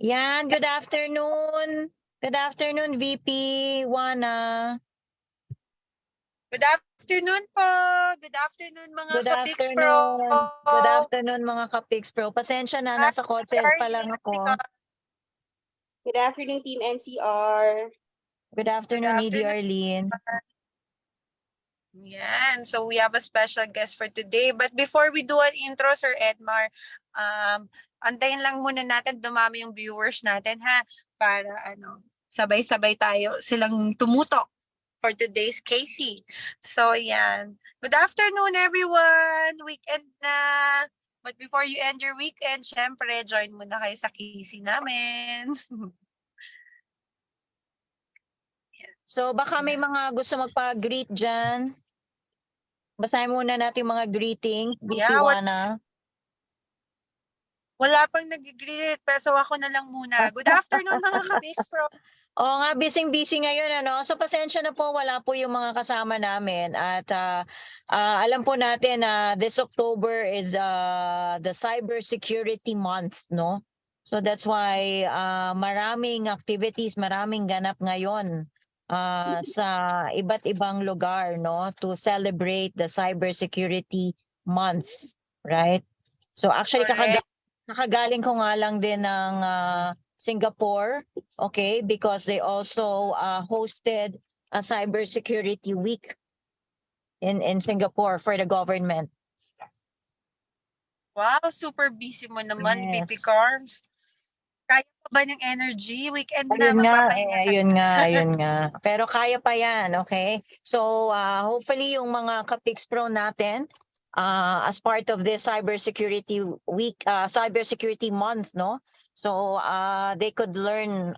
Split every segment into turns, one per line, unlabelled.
Yan, good afternoon. Good afternoon, VP Wana.
Good afternoon po. Good afternoon mga
Good
ka-Pix Pro.
afternoon. Good afternoon mga ka-Pix Pro. Pasensya na, nasa kotse pa lang ako.
Good afternoon, Team NCR.
Good afternoon, Lady Arlene.
Yan. So we have a special guest for today. But before we do an intro, Sir Edmar, antayin lang muna natin dumami yung viewers natin ha. Para sabay-sabay tayo silang tumutok for today's KC. So yan. Good afternoon everyone. Weekend na. But before you end your weekend, syempre, join muna kayo sa KC namin.
So baka may mga gusto magpa-greet dyan. Basahin muna natin mga greetings. VP Wana.
Wala pang nag-greet, pero ako na lang muna. Good afternoon mga ka-Pix Pro.
Oo nga, busy-busy ngayon, ano? So, pasensya na po, wala po yung mga kasama namin. At alam po natin na this October is the Cybersecurity Month, no? So, that's why maraming activities, maraming ganap ngayon sa iba't ibang lugar, no? To celebrate the Cybersecurity Month, right? So, actually, kakagaling ko nga lang din ng Singapore, okay, because they also hosted a cybersecurity week in Singapore for the government.
Wow, super busy mo naman,
Yes.
VP Carms. Kaya pa ba ng energy? Weekend na,
Ayun nga,
magpapahinga ka.
ayun nga. Pero kaya pa yan, okay? So, hopefully yung mga ka-Pix Pro natin, as part of this cybersecurity week, cybersecurity month, no? So they could learn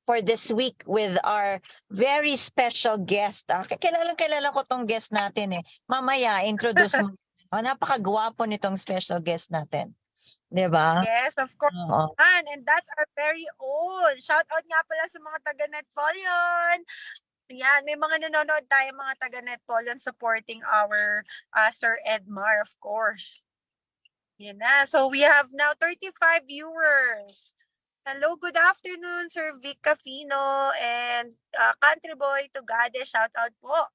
for this week with our very special guest. Kilala ko tong guest natin eh. Mamaya, introduce mo. Napakagwapo nitong special guest natin. Diba?
Yes, of course. And that's our very own. Shout out nga pala sa mga taga-Netpolion. Yan, may mga nanonood tayo mga taga-Netpolion supporting our Sir Edmar, of course. Yan na. So we have now 35 viewers. Hello, good afternoon, Sir 𝐒𝐞𝐜𝐿𝐵 and Country Boy to Gade. Shout out po.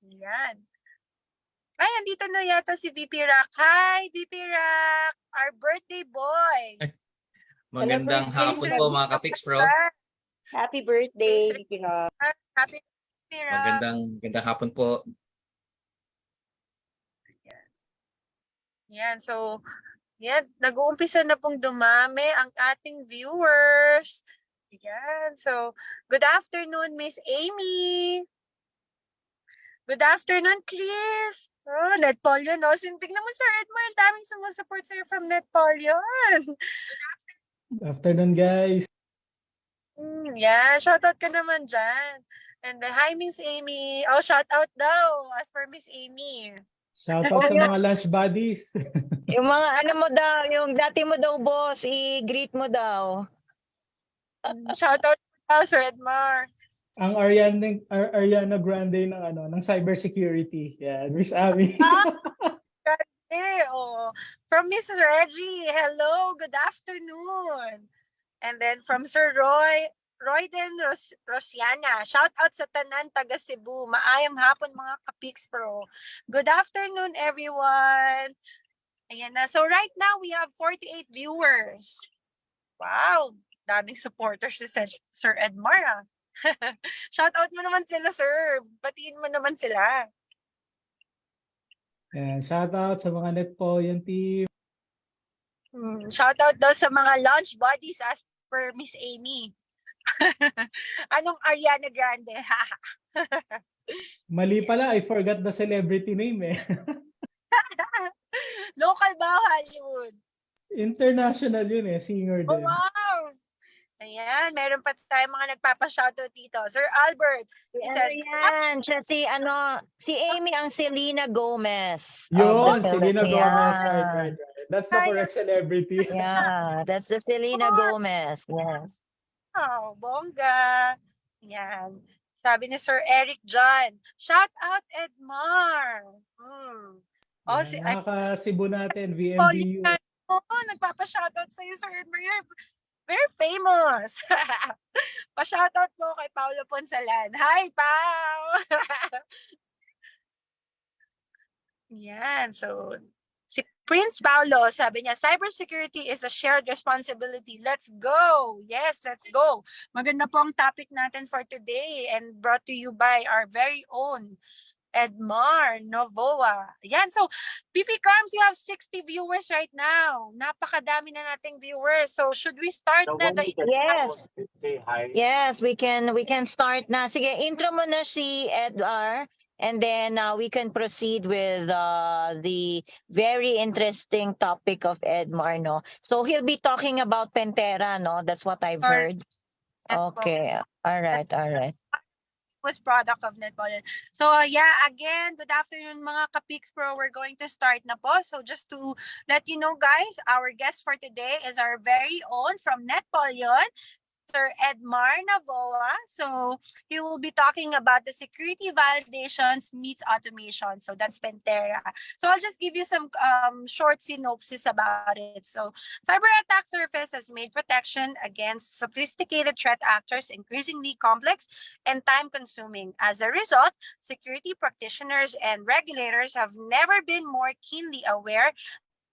Yan. Ay, andito na yata si VP Rock. Hi, VP Rock! Our birthday boy.
Magandang hapon po mga ka-Pix Pro.
Happy birthday, VP Rock.
Happy VP Rock.
Magandang hapon po.
Yan, so, yan, nag-uumpisa na pong dumami ang ating viewers. Yan, so, good afternoon, Miss Amy. Good afternoon, Chris. Oh, Netpolion, no? Tignan mo, Sir Edmar, ang daming sumusupport sa'yo from Netpolion.
Good afternoon, guys.
Yeah, shoutout ka naman dyan. And then, hi, Miss Amy. Oh, shoutout daw, as per Miss Amy.
Shoutout sa mga lunch buddies.
Yung mga ano mo daw, yung dati mo daw, boss, i-greet mo daw.
Shoutout daw, Sir Edmar.
Ang Ariana Grande ng cybersecurity. Yeah, Miss Abby.
From Miss Reggie, hello, good afternoon. And then from Sir Royden Rosiana, shout out sa tanan taga Cebu. Maayong hapon mga ka-Pix Pro. Good afternoon everyone. Ayan na. So right now we have 48 viewers. Wow, daming supporters si Sir Edmar. Shout out mo naman sila, sir. Batiin mo naman sila.
And shout out sa mga Netpolion team.
Shout out daw sa mga lunch buddies as per Miss Amy. Anong Ariana Grande?
Mali pala, I forgot the celebrity name eh.
Local ba Hollywood?
International yun eh, singer din.
Oh, wow! Ayan, meron pa tayong mga nagpapa-shoutout dito. Sir Albert, he says,
yan, siya si Amy ang Selena Gomez.
Yun, Selena Gomez. Right. That's the correct celebrity.
Yeah, that's the Selena Gomez. Yes.
Oh, bongga. Yan. Sabi ni Sir Eric John, shout out Edmar.
Nakaka-Cebu natin, VMDU.
nagpapa-shoutout sa'yo, Sir Edmar. You're very famous. Pa-shoutout mo kay Paolo Ponsalan. Hi, Pao! Yan, so si Prince Paulo, sabi niya, cybersecurity is a shared responsibility. Let's go! Yes, let's go! Maganda po ang topic natin for today and brought to you by our very own Edmar Novoa. Yan, so PP Carms, you have 60 viewers right now. Napakadami na nating viewers. So should we start na?
Yes. Yes, we can start na. Sige, intro mo na si Edgar. And then we can proceed with the very interesting topic of Edmar, no? So he'll be talking about Pentera, no? That's what I've heard.
Yes, po.
Okay, all right.
Was product of Netpolian. So yeah, again, good afternoon mga ka-Pix Pro. We're going to start na po. So just to let you know guys, our guest for today is our very own from Netpolian, Sir Edmar Novoa. So he will be talking about the security validations meets automation. So that's Pentera. So I'll just give you some short synopsis about it. So cyber attack surface has made protection against sophisticated threat actors increasingly complex and time-consuming. As a result, security practitioners and regulators have never been more keenly aware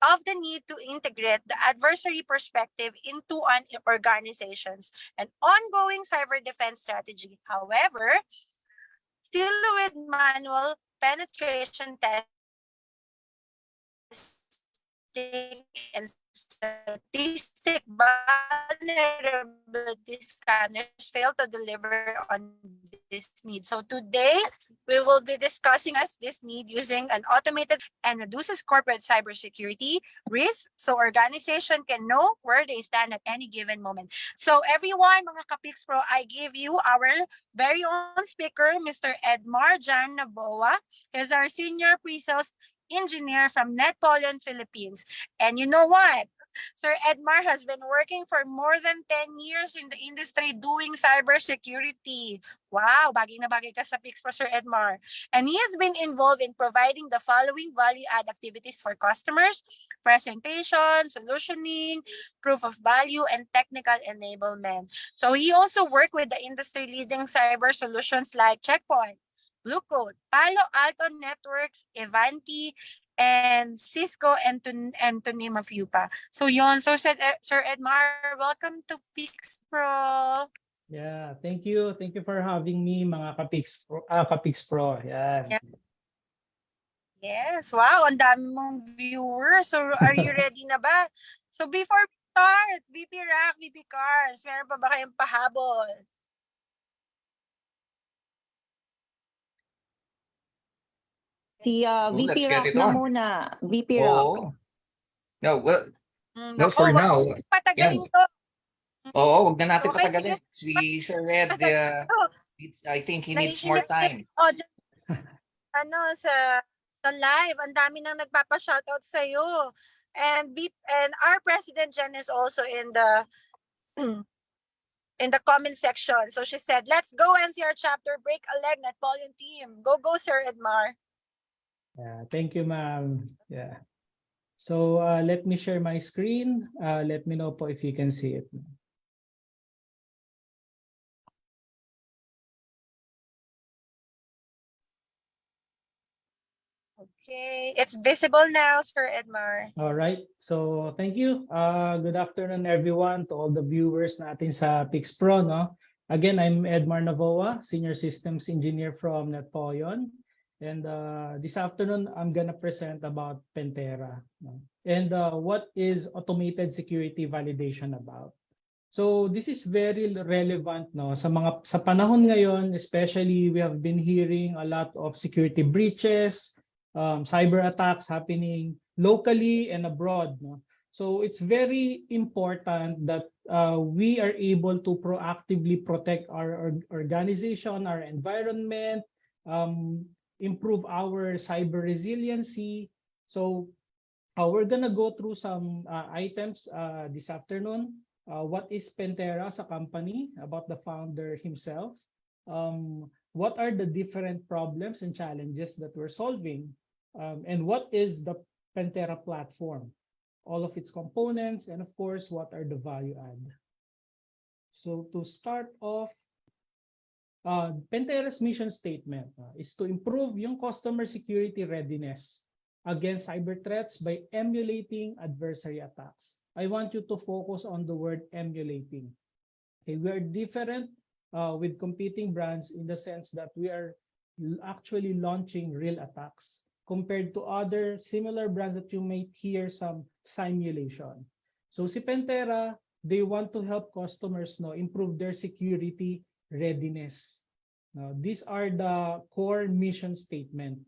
of the need to integrate the adversary perspective into an organization's and ongoing cyber defense strategy. However, still with manual penetration testing and statistic vulnerability scanners fail to deliver on this need. So today, we will be discussing this need using an automated and reduces corporate cybersecurity risk so organization can know where they stand at any given moment. So everyone, mga ka-Pix Pro, I give you our very own speaker, Mr. Edmar Jan Novoa. He's our senior pre-sales engineer from Netpolian, Philippines. And you know what? Sir Edmar has been working for more than 10 years in the industry doing cybersecurity. Wow, bagay na bagay ka sa Pix Pro, Sir Edmar. And he has been involved in providing the following value-add activities for customers: presentation, solutioning, proof of value, and technical enablement. So he also worked with the industry-leading cyber solutions like Checkpoint, Blue Coat, Palo Alto Networks, Ivanti, and Cisco, and to name a few pa. So yon, so Sir Edmar, welcome to Pix Pro.
Yeah, thank you. Thank you for having me, mga ka-Pix Pro. Yeah.
Yes, wow, ang dami mong viewers. So are you ready na ba? So before we start, VP Rack, VP Cars, meron pa ba kayong pahabol?
Si VP
let's get
Rock
it
na
on.
muna. VP Rock.
Oo. No, well,
Nako,
for
wag
now,
mong patagalin to.
wag na natin
Okay,
patagalin. Si Sir Ed, I think he needs more time.
Oh, sa live, ang dami nang nagpapa-shoutout sa iyo. And our President Jen is also in the in the comment section. So she said, "Let's go NCR chapter, break a leg, Netpolian team. Go, Sir Edmar."
Yeah, thank you, ma'am. Yeah. So let me share my screen. Let me know po if you can see it.
Okay, it's visible now, Sir Edmar.
All right. So thank you. Good afternoon, everyone, to all the viewers natin sa Pix Pro, no? Again, I'm Edmar Novoa, Senior Systems Engineer from Netpolian. And this afternoon, I'm gonna present about Pentera, no? And what is automated security validation about. So this is very relevant, no, sa panahon ngayon, especially we have been hearing a lot of security breaches, cyber attacks happening locally and abroad, no? So it's very important that we are able to proactively protect our organization, our environment, improve our cyber resiliency. So we're gonna go through some items this afternoon. What is Pentera as a company, about the founder himself? What are the different problems and challenges that we're solving? And what is the Pentera platform? all of its components, and of course, what are the value add. So to start off, Pentera's mission statement is to improve yung customer security readiness against cyber threats by emulating adversary attacks. I want you to focus on the word emulating. Okay, we are different with competing brands in the sense that we are actually launching real attacks compared to other similar brands that you might hear some simulation. So si Pentera, they want to help customers improve their security readiness. Now, these are the core mission statement.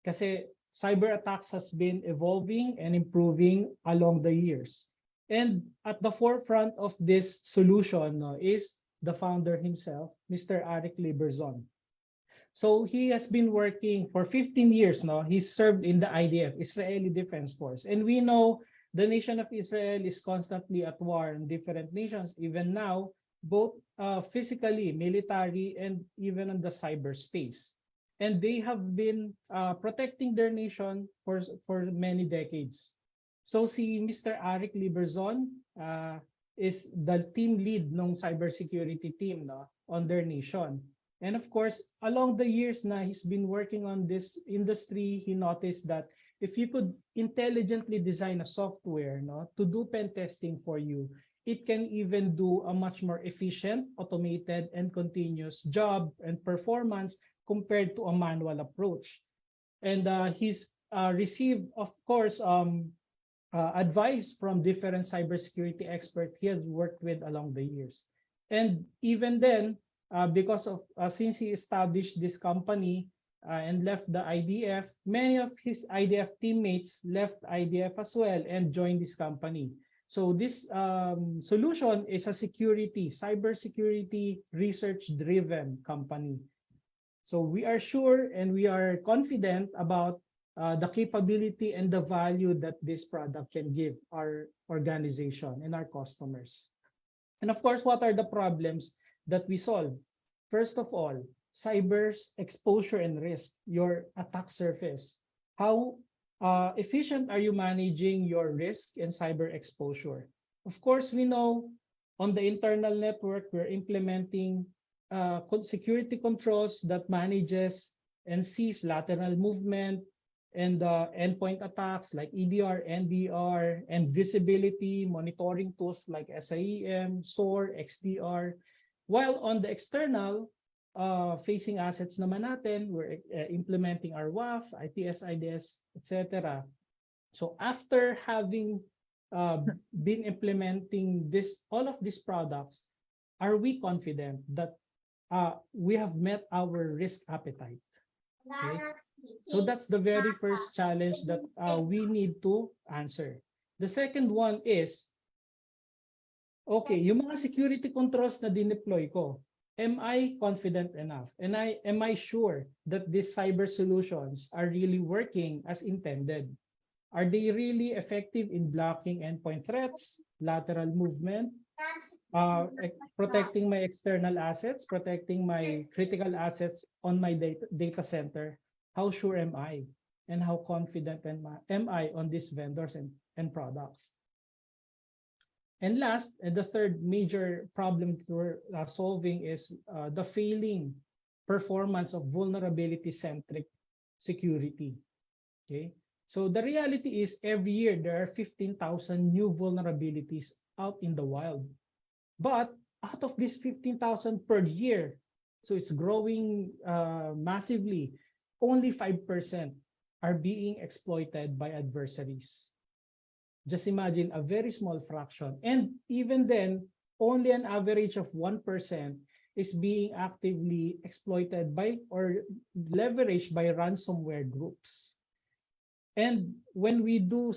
Kasi cyber attacks has been evolving and improving along the years. And at the forefront of this solution is the founder himself, Mr. 𝐒𝐞𝐜𝐿 𝐕𝐚𝐥𝐢𝐝. So he has been working for 15 years now. He served in the IDF, Israeli Defense Force. And we know the nation of Israel is constantly at war in different nations, even now, both physically, military, and even in the cyberspace. And they have been protecting their nation for many decades. So si Mr. 𝐒𝐿 𝐕𝐚𝐥𝐢𝐝 is the team lead ng cybersecurity team on their nation. And of course, along the years na he's been working on this industry, he noticed that if you could intelligently design a software to do pen testing for you, it can even do a much more efficient, automated, and continuous job and performance compared to a manual approach. And he's received, of course, advice from different cybersecurity experts he has worked with along the years. And even then, because of since he established this company and left the IDF, many of his IDF teammates left IDF as well and joined this company. So this solution is a cybersecurity research-driven company. So we are sure and we are confident about the capability and the value that this product can give our organization and our customers. And of course, what are the problems that we solve? First of all, cyber's exposure and risk, your attack surface. How efficient are you managing your risk and cyber exposure? Of course, we know on the internal network, we're implementing security controls that manages and sees lateral movement and endpoint attacks like EDR, NDR, and visibility monitoring tools like SIEM, SOAR, XDR. While on the external facing assets naman natin, we're implementing our WAF, IPS, IDS, etc. So after having been implementing all of these products, are we confident that we have met our risk appetite? Okay? So that's the very first challenge that we need to answer. The second one is, okay, yung mga security controls na dineploy ko, am I confident enough? And am I sure that these cyber solutions are really working as intended? Are they really effective in blocking endpoint threats, lateral movement, protecting my external assets, protecting my critical assets on my data center? How sure am I? And how confident am I on these vendors and products? And last, and the third major problem we're solving is the failing performance of vulnerability-centric security. Okay, so the reality is every year there are 15,000 new vulnerabilities out in the wild. But out of these 15,000 per year, so it's growing massively, only 5% are being exploited by adversaries. Just imagine a very small fraction. And even then, only an average of 1% is being actively exploited by or leveraged by ransomware groups. And when we do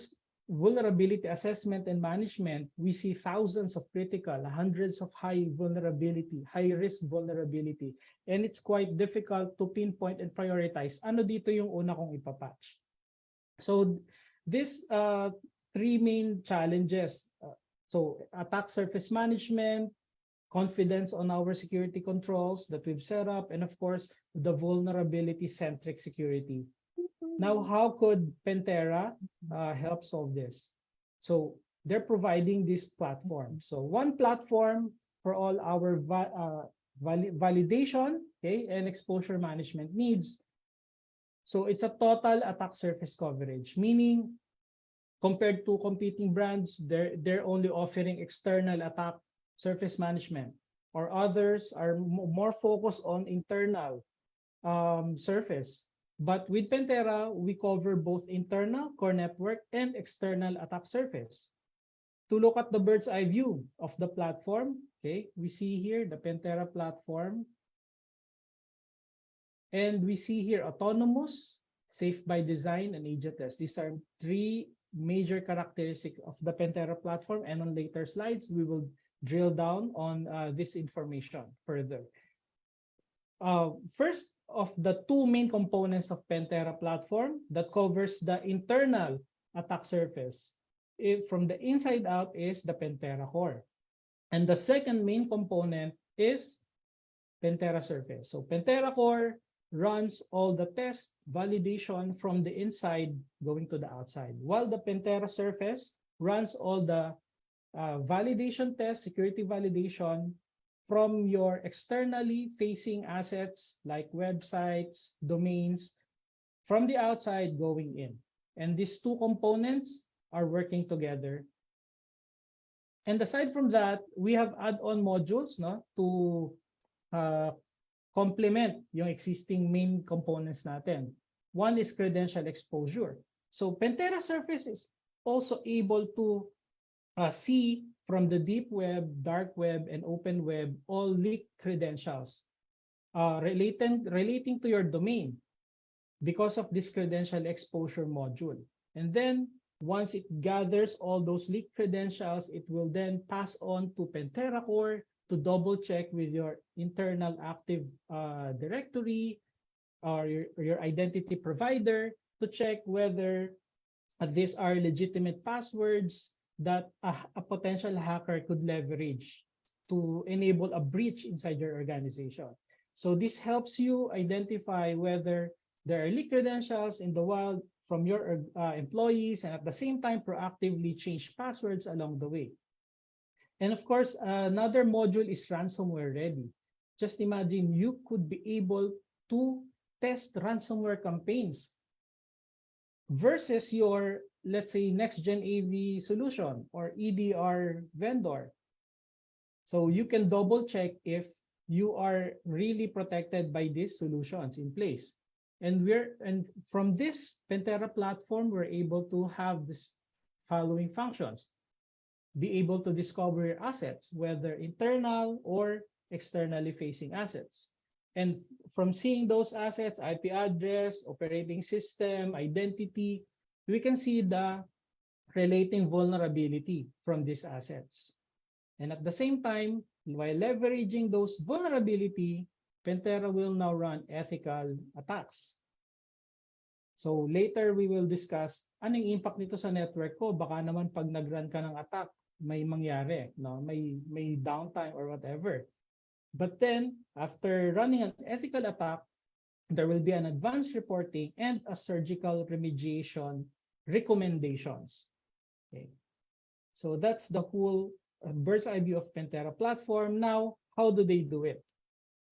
vulnerability assessment and management, we see thousands of critical, hundreds of high-risk vulnerability. And it's quite difficult to pinpoint and prioritize. Ano dito yung una kong ipapatch? So this three main challenges. So attack surface management, confidence on our security controls that we've set up, and of course, the vulnerability-centric security. Now, how could Pentera help solve this? So they're providing this platform. So one platform for all our validation, okay, and exposure management needs. So it's a total attack surface coverage, meaning compared to competing brands, they're only offering external attack surface management, or others are more focused on internal surface. But with Pentera, we cover both internal core network and external attack surface. To look at the bird's eye view of the platform, okay, we see here the Pentera platform. And we see here autonomous, safe by design, and agentless. These are three major characteristics of the Pentera platform. And on later slides, we will drill down on this information further. First of the two main components of Pentera platform that covers the internal attack surface from the inside out is the Pentera core. And the second main component is Pentera surface. So Pentera core runs all the test validation from the inside going to the outside, while the Pentera surface runs all the validation test, security validation from your externally facing assets like websites, domains, from the outside going in. And these two components are working together. And aside from that, we have add-on modules to complement yung existing main components natin. One is credential exposure. So Pentera surface is also able to see from the deep web, dark web, and open web all leaked credentials relating to your domain because of this credential exposure module. And then once it gathers all those leaked credentials, it will then pass on to Pentera core to double check with your internal active directory or your identity provider to check whether these are legitimate passwords that a potential hacker could leverage to enable a breach inside your organization. So this helps you identify whether there are leaked credentials in the wild from your employees, and at the same time proactively change passwords along the way. And of course, another module is ransomware ready. Just imagine you could be able to test ransomware campaigns versus your, let's say, next-gen AV solution or EDR vendor. So you can double check if you are really protected by these solutions in place. And from this Pentera platform, we're able to have this following functions. Be able to discover your assets, whether internal or externally facing assets. And from seeing those assets, IP address, operating system, identity, we can see the relating vulnerability from these assets. And at the same time, while leveraging those vulnerability, Pentera will now run ethical attacks. So later we will discuss anong impact nito sa network ko. Baka naman pag nag-run ka ng attack, may mangyari, may downtime or whatever. But then, after running an ethical attack, there will be an advanced reporting and a surgical remediation recommendations. Okay. So that's the whole bird's eye view of Pentera platform. Now, how do they do it?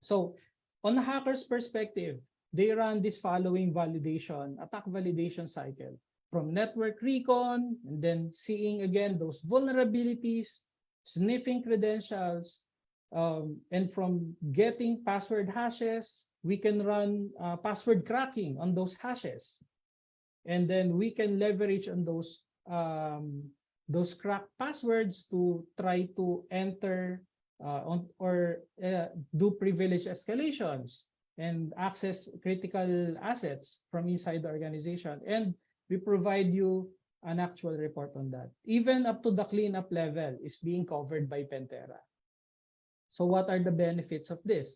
So, on a hacker's perspective, they run this following attack validation cycle. From network recon, and then seeing again those vulnerabilities, sniffing credentials, and from getting password hashes, we can run password cracking on those hashes. And then we can leverage on those cracked passwords to try to enter do privilege escalations and access critical assets from inside the organization. And we provide you an actual report on that. Even up to the cleanup level is being covered by Pentera. So what are the benefits of this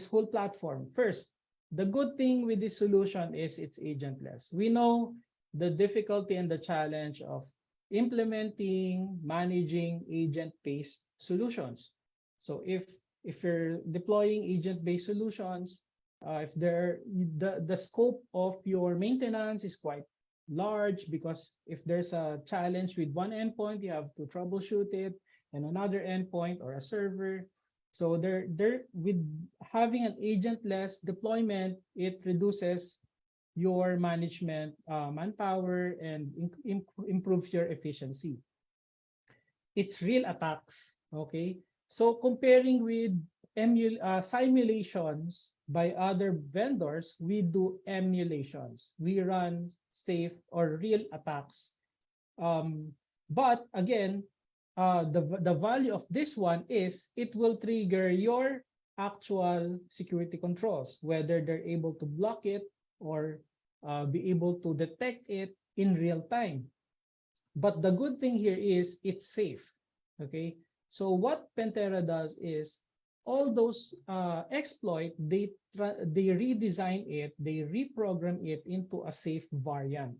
whole platform? First, the good thing with this solution is it's agentless. We know the difficulty and the challenge of implementing, managing agent-based solutions. So if you're deploying agent-based solutions, if the scope of your maintenance is quite large because if there's a challenge with one endpoint, you have to troubleshoot it and another endpoint or a server. So with having an agentless deployment, it reduces your management manpower and improves your efficiency. It's real attacks, okay? So comparing with simulations by other vendors, we do emulations. We run safe or real attacks. But again, the value of this one is it will trigger your actual security controls, whether they're able to block it or be able to detect it in real time. But the good thing here is it's safe, okay? So what Pentera does is all those exploit, they redesign it, they reprogram it into a safe variant.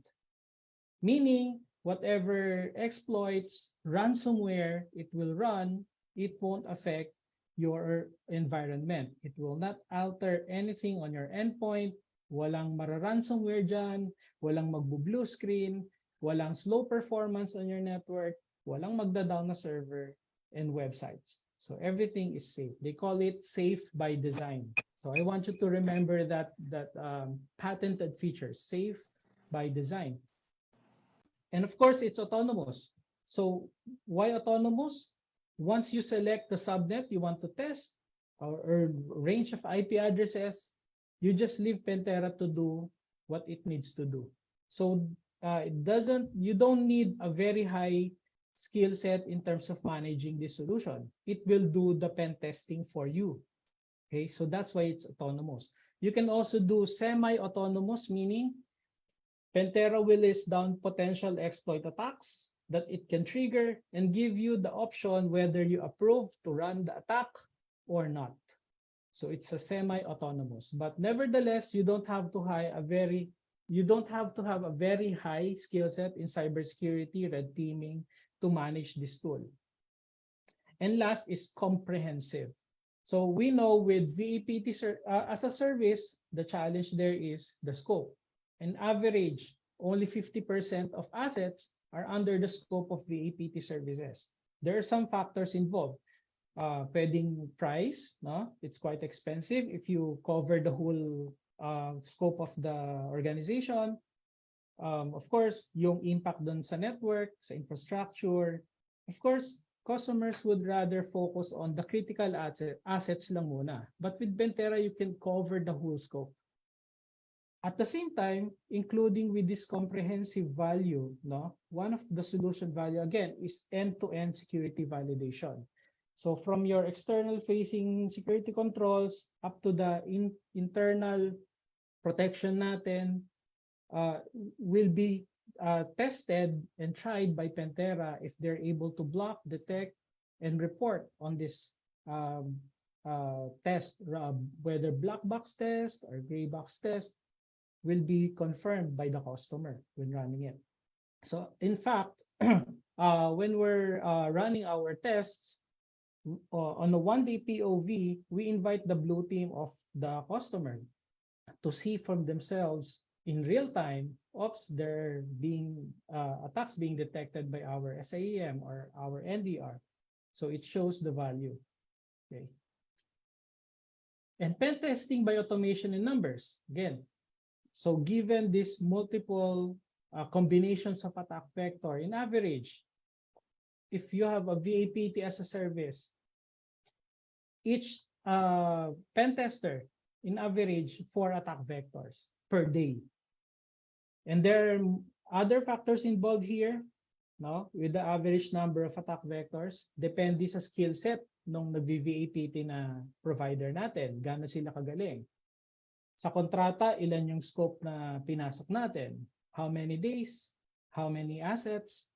Meaning, whatever exploits, ransomware it will run, it won't affect your environment. It will not alter anything on your endpoint. Walang mara-ransomware dyan, walang magbo-blue screen, walang slow performance on your network, walang magda-down na server and websites. So everything is safe. They call it safe by design. So I want you to remember that patented feature, safe by design. And of course, it's autonomous. So why autonomous? Once you select the subnet you want to test or range of IP addresses, you just leave Pentera to do what it needs to do. So you don't need a very high skill set in terms of managing this solution. It will do the pen testing for you. Okay, so that's why it's autonomous. You can also do semi-autonomous, meaning Pentera will list down potential exploit attacks that it can trigger and give you the option whether you approve to run the attack or not. So it's a semi-autonomous, but nevertheless, you don't have to have a very high skill set in cybersecurity, red teaming to manage this tool. And last is comprehensive. So we know with VAPT as a service, the challenge there is the scope. On average, only 50% of assets are under the scope of VAPT services. There are some factors involved. Pwedeng price, no? It's quite expensive if you cover the whole scope of the organization. Of course, yung impact dun sa network, sa infrastructure. Of course, customers would rather focus on the critical assets lang muna. But with Pentera, you can cover the whole scope. At the same time, including with this comprehensive value, no? One of the solution value, again, is end-to-end security validation. So from your external facing security controls up to the internal protection natin, will be tested and tried by Pentera if they're able to block, detect, and report on this test, whether black box test or gray box test will be confirmed by the customer when running it. So in fact, when we're running our tests, on a one-day POV, we invite the blue team of the customer to see from themselves in real time, there being attacks being detected by our SIEM or our NDR. So it shows the value. Okay. And pen testing by automation in numbers, again. So given these multiple combinations of attack vector, in average, if you have a VAPT as a service, each pen tester, in average, 4 attack vectors per day. And there are other factors involved here, no? With the average number of attack vectors, depende sa skill set ng nag-VAPT na provider natin, gaano sila kagaling. Sa kontrata, ilan yung scope na pinasok natin, how many days, how many assets.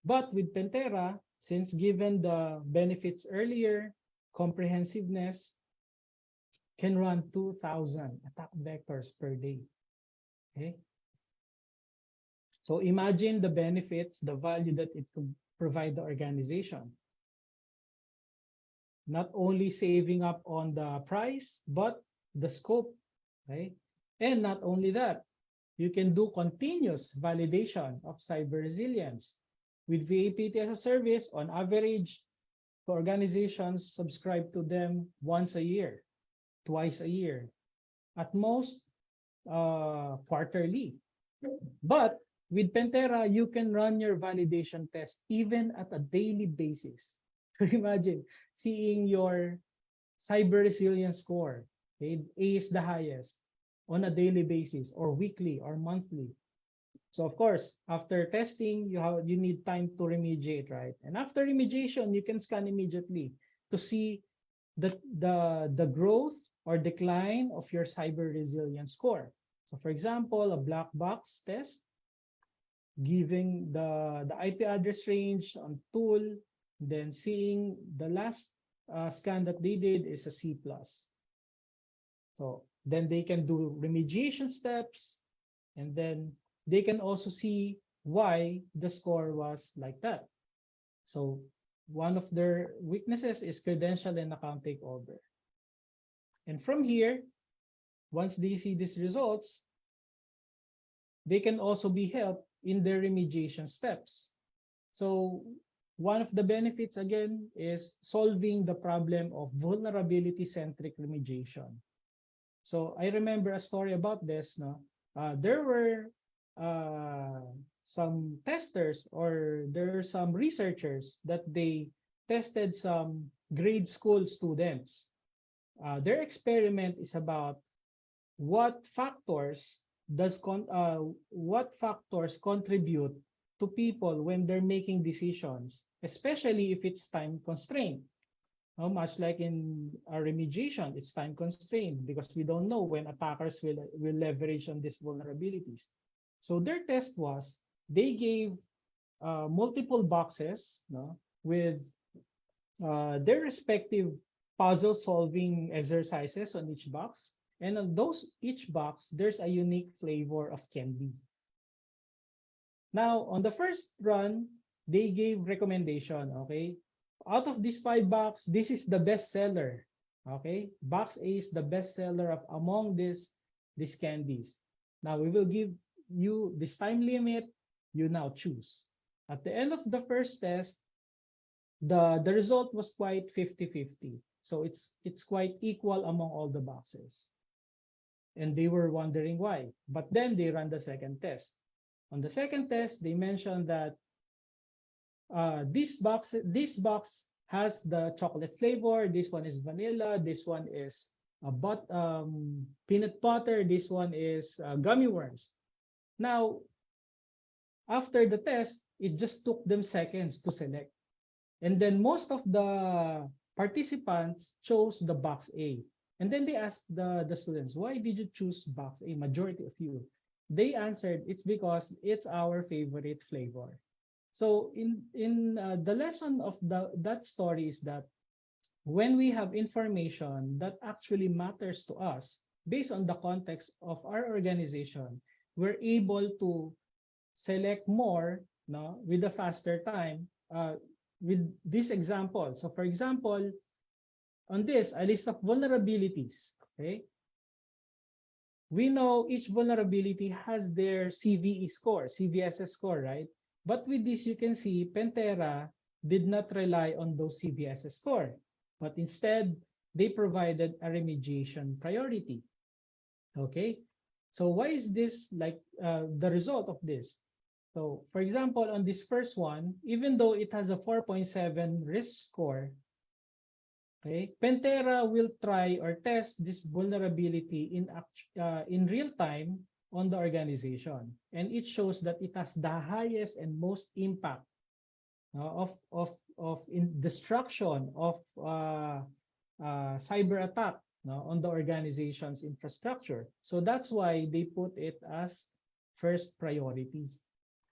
But with Pentera, since given the benefits earlier, comprehensiveness, can run 2,000 attack vectors per day. Okay? So imagine the benefits, the value that it could provide the organization. Not only saving up on the price, but the scope. Okay? And not only that, You can do continuous validation of cyber resilience. With VAPT as a service, on average, organizations subscribe to them once a year, twice a year, at most quarterly. But with Pentera, you can run your validation test even at a daily basis. So imagine seeing your cyber resilience score. Okay? A is the highest on a daily basis or weekly or monthly. So of course, after testing, you need time to remediate, right? And after remediation, you can scan immediately to see the growth or decline of your cyber resilience score. So for example, a black box test, giving the IP address range on tool, then seeing the last scan that they did is a C+. So then they can do remediation steps, and then they can also see why the score was like that. So one of their weaknesses is credential and account takeover. And from here, once they see these results, they can also be helped in their remediation steps. So one of the benefits, again, is solving the problem of vulnerability-centric remediation. So I remember a story about this. No? There were some testers, or there are some researchers that they tested some grade school students. Their experiment is about what factors contribute to people when they're making decisions, especially if it's time constrained. Much like in a remediation, it's time constrained because we don't know when attackers will leverage on these vulnerabilities. So their test was, they gave multiple boxes, no, with their respective puzzle solving exercises on each box. And on each box, there's a unique flavor of candy. Now, on the first run, they gave recommendation, okay? Out of these 5 boxes, this is the best seller, okay? Box A is the best seller among these candies. Now, we will give you this time limit. You now choose. At the end of the first test, the result was quite 50-50. So it's quite equal among all the boxes. And they were wondering why. But then they ran the second test. On the second test, they mentioned that this box has the chocolate flavor. This one is vanilla. This one is peanut butter. This one is gummy worms. Now, after the test, it just took them seconds to select. And then most of the participants chose the box A. And then they asked the students, why did you choose box A, majority of you? They answered, it's because it's our favorite flavor. So in the lesson of that story is that when we have information that actually matters to us, based on the context of our organization, we're able to select more, no, with a faster time with this example. So for example, on this, a list of vulnerabilities, okay? We know each vulnerability has their CVE score, CVSS score, right? But with this, you can see Pentera did not rely on those CVSS score, but instead, they provided a remediation priority, okay? So why is this like the result of this? So for example, on this first one, even though it has a 4.7 risk score, okay, Pentera will try or test this vulnerability in real time on the organization, and it shows that it has the highest and most impact in destruction of cyber attack on the organization's infrastructure. So that's why they put it as first priority,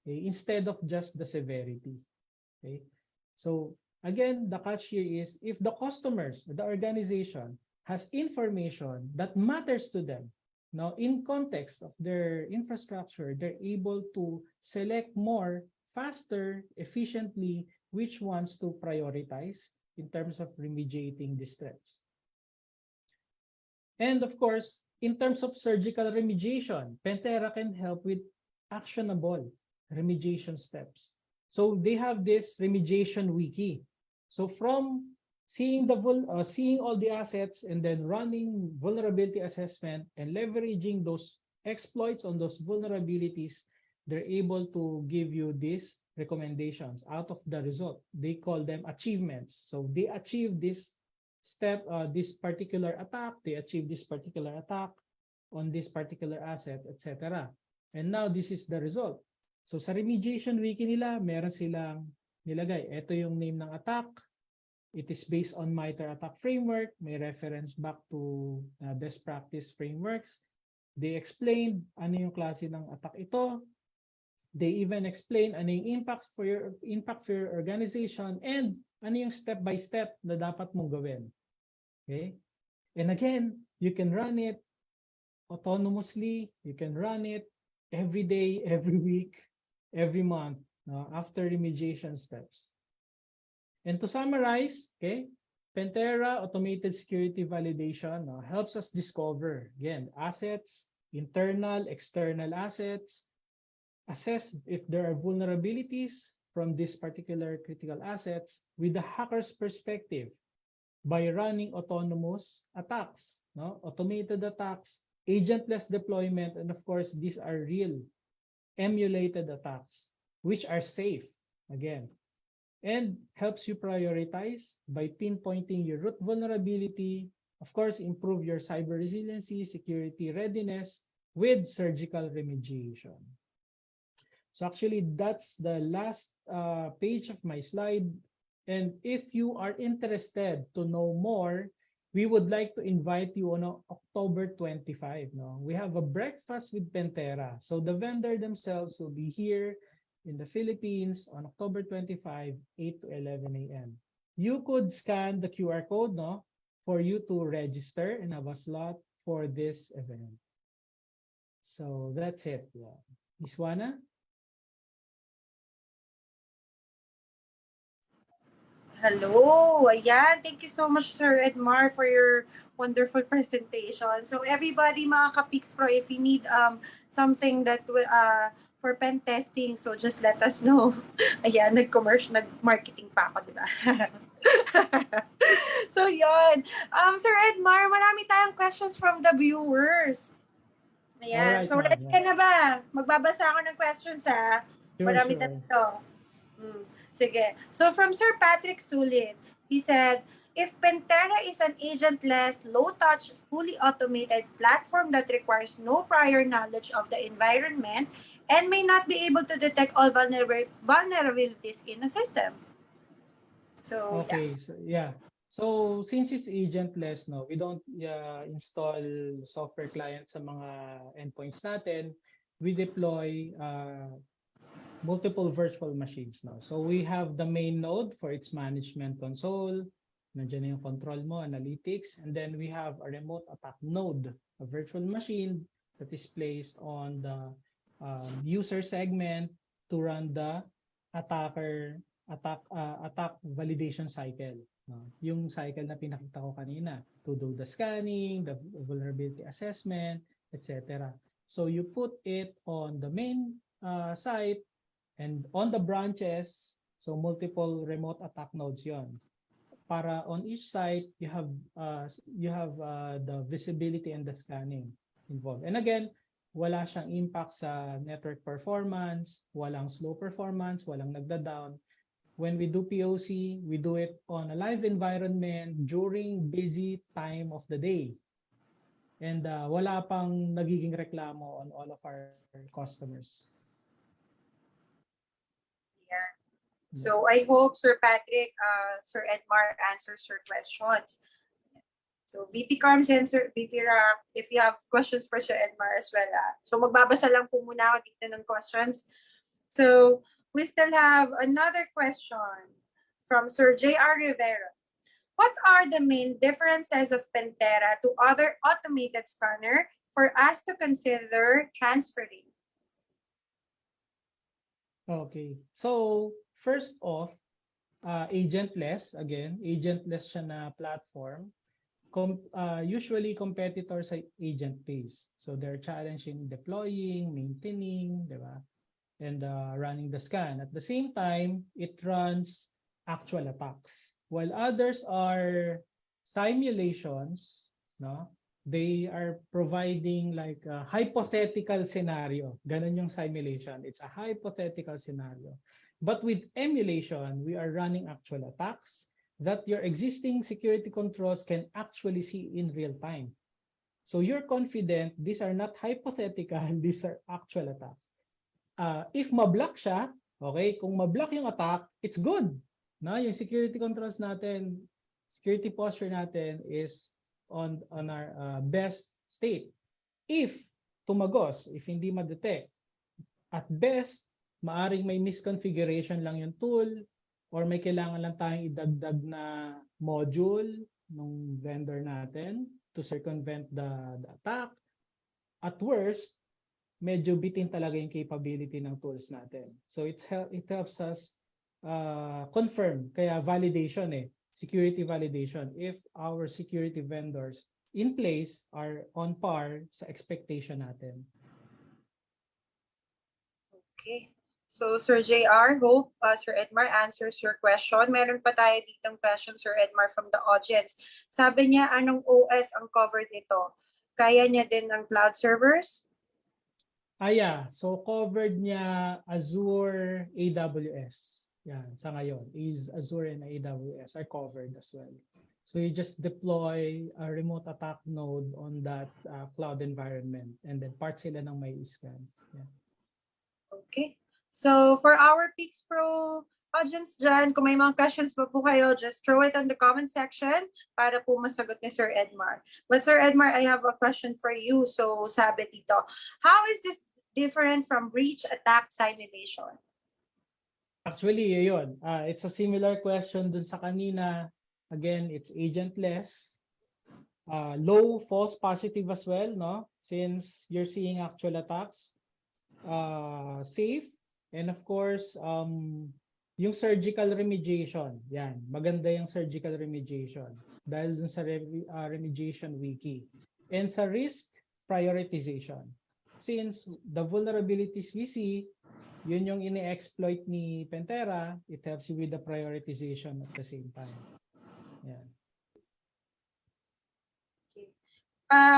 okay, instead of just the severity. Okay, so again, the catch here is if the customers, the organization, has information that matters to them, now in context of their infrastructure, they're able to select more, faster, efficiently, which ones to prioritize in terms of remediating these threats. And of course, in terms of surgical remediation, Pentera can help with actionable remediation steps. So they have this remediation wiki. So from seeing seeing all the assets and then running vulnerability assessment and leveraging those exploits on those vulnerabilities, they're able to give you these recommendations out of the result. They call them achievements. So they achieve this step, this particular attack, they achieve this particular attack on this particular asset, etc. And now this is the result. So sa remediation wiki nila, meron silang nilagay. Ito yung name ng attack. It is based on MITRE ATT&CK framework. May reference back to best practice frameworks. They explained ano yung klase ng attack ito. They even explain ano yung impact for your organization and ano yung step by step na dapat mong gawin. Okay? And again, you can run it autonomously. You can run it every day, every week, every month, after remediation steps. And to summarize, okay, Pentera automated security validation helps us discover, again, assets, internal, external assets, assess if there are vulnerabilities from these particular critical assets with the hacker's perspective by running autonomous attacks, automated attacks, agentless deployment, and of course, these are real emulated attacks, which are safe, again, and helps you prioritize by pinpointing your root vulnerability, of course, improve your cyber resiliency, security readiness with surgical remediation. So actually, that's the last page of my slide. And if you are interested to know more, we would like to invite you on October 25. We have a breakfast with Pentera. So the vendor themselves will be here in the Philippines on October 25, 8 to 11 a.m. You could scan the QR code for you to register and have a slot for this event. So that's it. Yeah. Miss Juana?
Hello! Ayan, thank you so much, Sir Edmar, for your wonderful presentation. So everybody, mga ka-Pix Pro, if you need something that for pen testing, so just let us know. Ayan, nag-marketing pa ako, di ba? So yun. Sir Edmar, marami tayong questions from the viewers. Ayan,
Alright,
so
ma'am.
ready ka na ba? Magbabasa ako ng questions, ha? Marami
Sure.
dito. Sige. So from Sir Patrick Sulit, he said, if Pentera is an agentless, low-touch, fully automated platform that requires no prior knowledge of the environment and may not be able to detect all vulnerabilities in a system. So,
okay,
yeah.
So since it's agentless, we don't install software clients sa mga endpoints natin. We deploy multiple virtual machines. So we have the main node for its management console. Nandiyan na yung control mo, analytics. And then we have a remote attack node, a virtual machine that is placed on the user segment to run the attack validation cycle. Yung cycle na pinakita ko kanina, to do the scanning, the vulnerability assessment, etc. So you put it on the main site and on the branches, so multiple remote attack nodes yon. Para on each site, you have the visibility and the scanning involved. And again, wala siyang impact sa network performance, walang slow performance, walang nagda-down. When we do POC, we do it on a live environment during busy time of the day. And wala pang nagiging reklamo on all of our customers.
Yeah. So I hope Sir Patrick, Sir Edmar answers your questions. So VP Carms and VP Rock, if you have questions for Sir Edmar as well. So magbabasa lang po muna ako dito ng questions. So we still have another question from Sir J.R. Rivera. What are the main differences of Pentera to other automated scanner for us to consider transferring?
Okay. So first off, agentless, again, agentless siya na platform. usually competitors sa agent base. So they're challenging deploying, maintaining, di ba? And running the scan. At the same time, it runs actual attacks. While others are simulations, no? They are providing like a hypothetical scenario. Ganun yung simulation. It's a hypothetical scenario. But with emulation, we are running actual attacks that your existing security controls can actually see in real time. So you're confident these are not hypothetical, these are actual attacks. If ma-block siya, okay, kung ma-block yung attack, it's good. No? Yung security controls natin, security posture natin is on our best state. If tumagos, if hindi ma-detect, at best, maaring may misconfiguration lang yung tool or may kailangan lang tayong idagdag na module ng vendor natin to circumvent the attack. At worst, medyo bitin talaga yung capability ng tools natin. So it helps us confirm, kaya validation security validation if our security vendors in place are on par sa expectation natin.
Okay. So, Sir JR, hope Sir Edmar answers your question. Meron pa tayo ditong question, Sir Edmar, from the audience. Sabi niya, anong OS ang covered nito? Kaya niya din ng cloud servers?
Yeah. So covered niya Azure, AWS. Yan, sa ngayon. Is Azure and AWS are covered as well. So you just deploy a remote attack node on that cloud environment and then part sila ng may scans. Yeah.
Okay. So for our Pix Pro audience dyan, kung may mga questions pa po kayo, just throw it on the comment section para po masagot ni Sir Edmar. But Sir Edmar, I have a question for you. So sabi dito, how is this different from breach attack simulation?
Actually, yun. It's a similar question dun sa kanina. Again, it's agentless. Low false positive as well, no? Since you're seeing actual attacks. Safe. And of course, yung surgical remediation. Yan. Maganda yung surgical remediation. Dahil dun sa remediation wiki. And sa risk prioritization. Since the vulnerabilities we see, yun yung ini-exploit ni Pentera, it helps you with the prioritization at the same time. Yeah.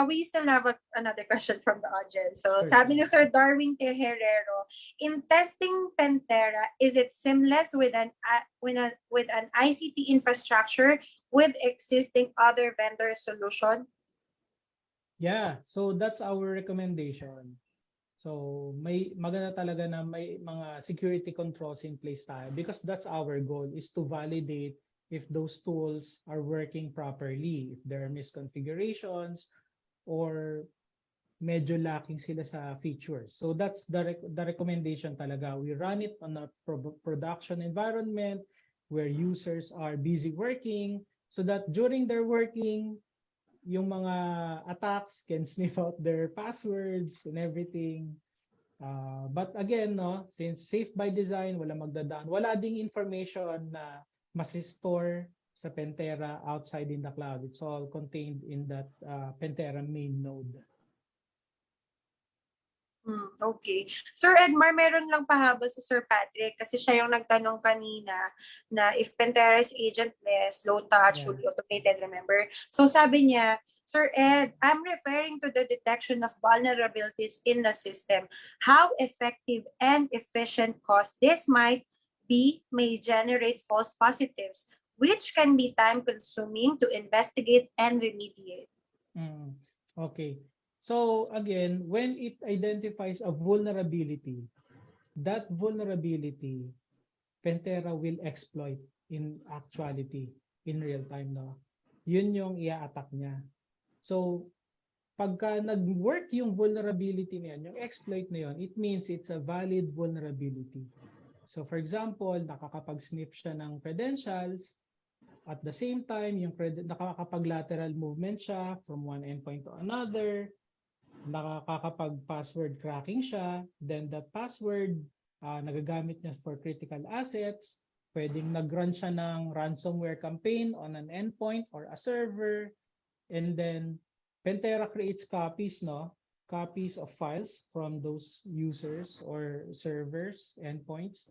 We still have another question from the audience. So
Sure.
sabi ni Sir Darwin Tejerero, in testing Pentera, is it seamless with an ICT infrastructure with existing other vendor solution?
Yeah, so that's our recommendation. So may maganda talaga na may mga security controls in place tayo because that's our goal is to validate if those tools are working properly, if there are misconfigurations or medyo lacking sila sa features. So that's the recommendation talaga. We run it on a production environment where users are busy working so that during their working, yung mga attacks can sniff out their passwords and everything. But again, no, since safe by design, wala magdadaan. Wala ding information na masistore sa Pentera outside in the cloud. It's all contained in that Pentera main node.
Okay. Sir Edmar, meron lang pahabol si Sir Patrick kasi siya yung nagtanong kanina na if Pentera is agentless, low touch,
Yeah.
fully automated, remember? So sabi niya, Sir Ed, I'm referring to the detection of vulnerabilities in the system. How effective and efficient cost this might be may generate false positives, which can be time-consuming to investigate and remediate.
Okay. So again, when it identifies a vulnerability, that vulnerability, Pentera will exploit in actuality, in real time. No? Yun yung i-attack niya. So pagka nag-work yung vulnerability niyan, yung exploit na yun, it means it's a valid vulnerability. So for example, nakakapag-sniff siya ng credentials. At the same time, yung nakakapag-lateral movement siya from one endpoint to another. Nakakapag-password cracking siya. Then that password, nagagamit niya for critical assets. Pwedeng nag-run siya ng ransomware campaign on an endpoint or a server. And then Pentera creates copies, no? Copies of files from those users or servers, endpoints.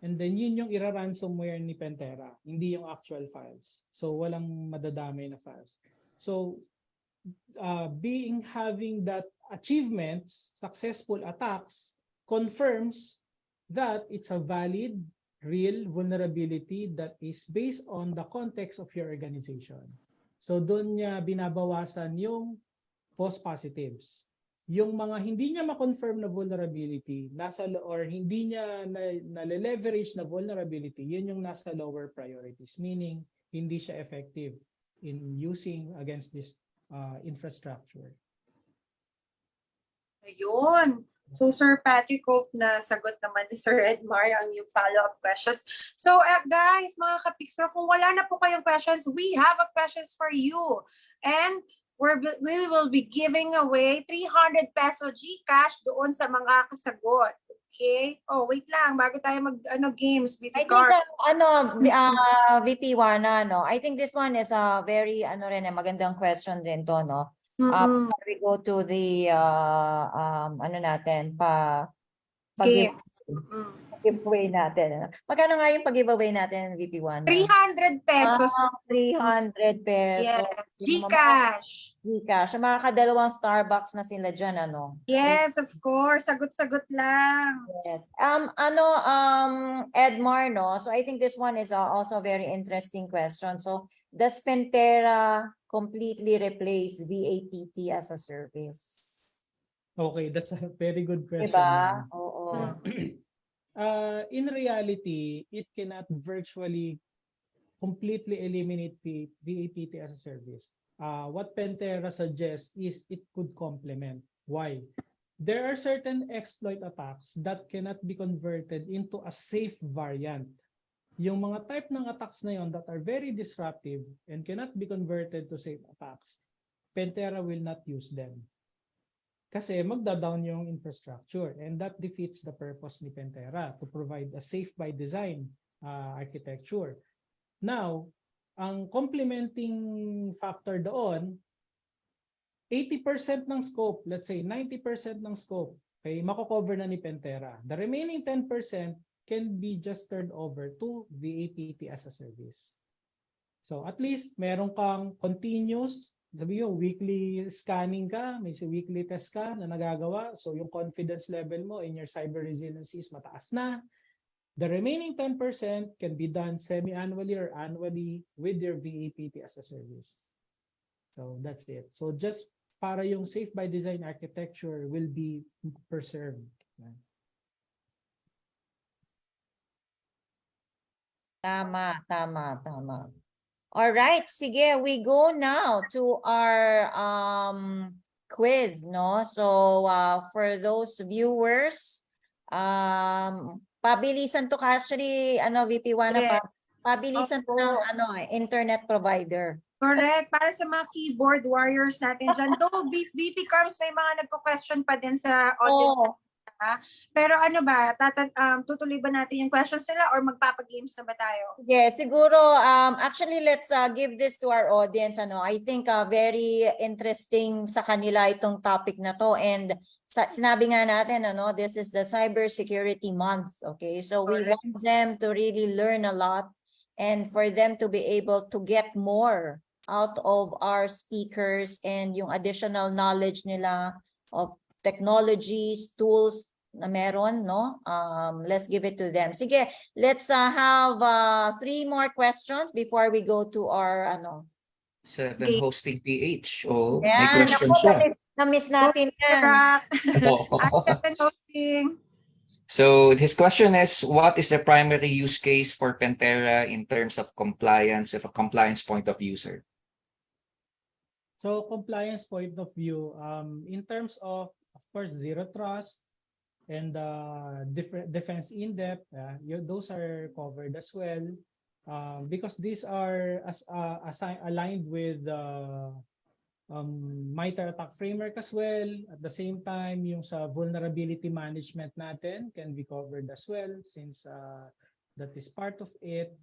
And then yun yung ira-ransomware ni Pentera, hindi yung actual files. So walang madadamay na files. So having that achievements, successful attacks, confirms that it's a valid, real vulnerability that is based on the context of your organization. So doon niya binabawasan yung false positives. Yung mga hindi niya ma-confirm na vulnerability, or hindi niya na-leverage na vulnerability, yun yung nasa lower priorities, meaning hindi siya effective in using against this infrastructure.
Ayun. So, Sir Patrick, hope na sagot naman ni Sir Edmar ang yung follow-up questions. So, guys, mga ka-Pixpro, kung wala na po kayong questions, we have a questions for you. And we will be giving away 300 peso GCash doon sa mga kasagot. Okay? Oh, wait lang. Bago tayo games,
I think
Card.
VP Wana, no. I think this one is a very magandang question din to, no. Before we go to the giveaway natin. Magkano nga yung pag-giveaway natin, VP Wana?
300 pesos.
300 pesos.
Yes. GCash.
GCash. Yung mga kadalawang Starbucks na sila dyan, ano?
Yes, of course. Sagot-sagot lang.
Yes. Edmar, no? So I think this one is also a very interesting question. So, does Pentera completely replace VAPT as a service?
Okay, that's a very good question.
Diba? Oo.
In reality, it cannot virtually completely eliminate VAPT as a service. What Pentera suggests is it could complement. Why? There are certain exploit attacks that cannot be converted into a safe variant. Yung mga type ng attacks na yon that are very disruptive and cannot be converted to safe attacks, Pentera will not use them. Kasi magda-down yung infrastructure, and that defeats the purpose ni Pentera to provide a safe by design architecture. Now, ang complementing factor doon, 80% ng scope, let's say 90% ng scope, okay, mako-cover na ni Pentera. The remaining 10% can be just turned over to VAPT as a service. So at least meron kang continuous, sabi yung weekly scanning ka, may weekly test ka na nagagawa. So yung confidence level mo in your cyber resiliency is mataas na. The remaining 10% can be done semi-annually or annually with your VAPT as a service. So that's it. So just para yung safe by design architecture will be preserved.
Tama. All right, sige, we go now to our quiz, no? So for those viewers, pabilisan to actually VP Wana,
Yes.
pabilisan to ng internet provider.
Correct. Para sa mga keyboard warriors natin dyan. Though VP Carbs, may mga nagko-question pa din sa audience. Pero ano ba, tutuloy ba natin yung questions nila or magpapagames na ba tayo?
Yeah, siguro, actually, let's give this to our audience. I think very interesting sa kanila itong topic na to. And sinabi nga natin, this is the Cybersecurity Month. Okay, so we want them to really learn a lot and for them to be able to get more out of our speakers and yung additional knowledge nila of technologies, tools na meron, no? Let's give it to them. Sige, let's have 3 more questions before we go to our
7 hosting PH. Oh,
yeah,
may question siya.
Na-miss natin yan.
Hosting.
So his question is, what is the primary use case for Pentera in terms of compliance, of a compliance point of view, sir?
So compliance point of view, in terms of course, zero trust and different defense in depth, those are covered as well, because these are aligned with MITRE ATT&CK framework as well. At the same time, yung sa vulnerability management natin can be covered as well, since that is part of it.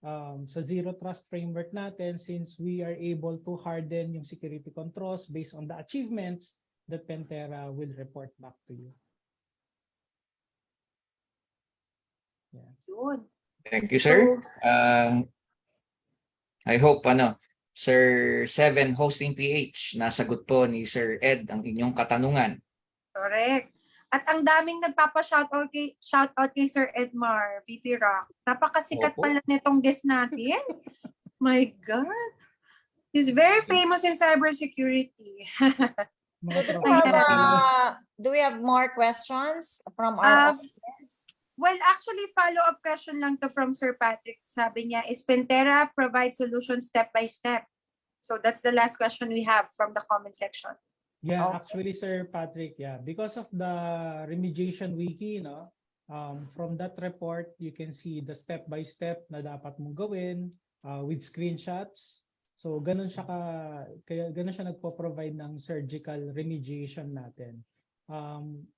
sa Zero Trust framework natin, since we are able to harden yung security controls based on the achievements that Pentera will report back to you.
Yun.
Thank you, sir. I hope Sir 7 Hosting PH, nasagot po ni Sir Ed ang inyong katanungan.
Correct. At ang daming shoutout kay Sir Edmar, VP Rock. Napakasikat
Opo.
pala nitong guest natin. My God. He's very famous in cybersecurity.
Mga
So,
tropa.
do we have more questions from our audience?
Well, actually, follow-up question lang to from Sir Patrick. Sabi niya, is Pentera provide solutions step by step? So that's the last question we have from the comment section.
Yeah,
Okay.
actually, Sir Patrick, because of the remediation wiki, from that report, you can see the step-by-step na dapat mong gawin with screenshots. So, ganun siya nagpo-provide ng surgical remediation natin.